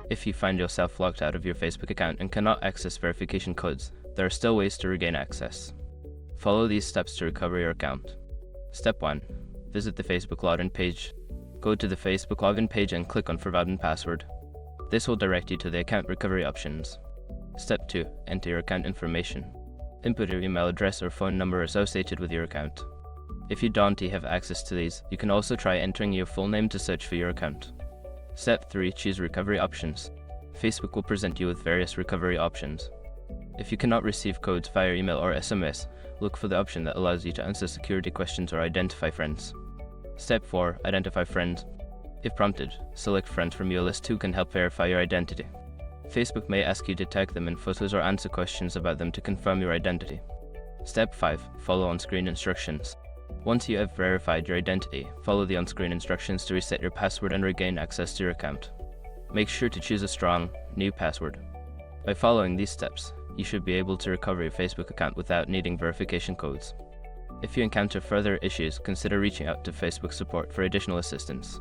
If you find yourself locked out of your Facebook account and cannot access verification codes, there are still ways to regain access. Follow these steps to recover your account. Step 1. Visit the Facebook login page. Go to the Facebook login page and click on Forgotten Password. This will direct you to the account recovery options. Step 2. Enter your account information. Input your email address or phone number associated with your account. If you don't have access to these, you can also try entering your full name to search for your account. Step 3. Choose recovery options. Facebook will present you with various recovery options. If you cannot receive codes via email or SMS, look for the option that allows you to answer security questions or identify friends. Step 4. Identify friends. If prompted, select friends from your list who can help verify your identity. Facebook may ask you to tag them in photos or answer questions about them to confirm your identity. Step 5. Follow on-screen instructions. Once you have verified your identity, follow the on-screen instructions to reset your password and regain access to your account. Make sure to choose a strong, new password. By following these steps, you should be able to recover your Facebook account without needing verification codes. If you encounter further issues, consider reaching out to Facebook support for additional assistance.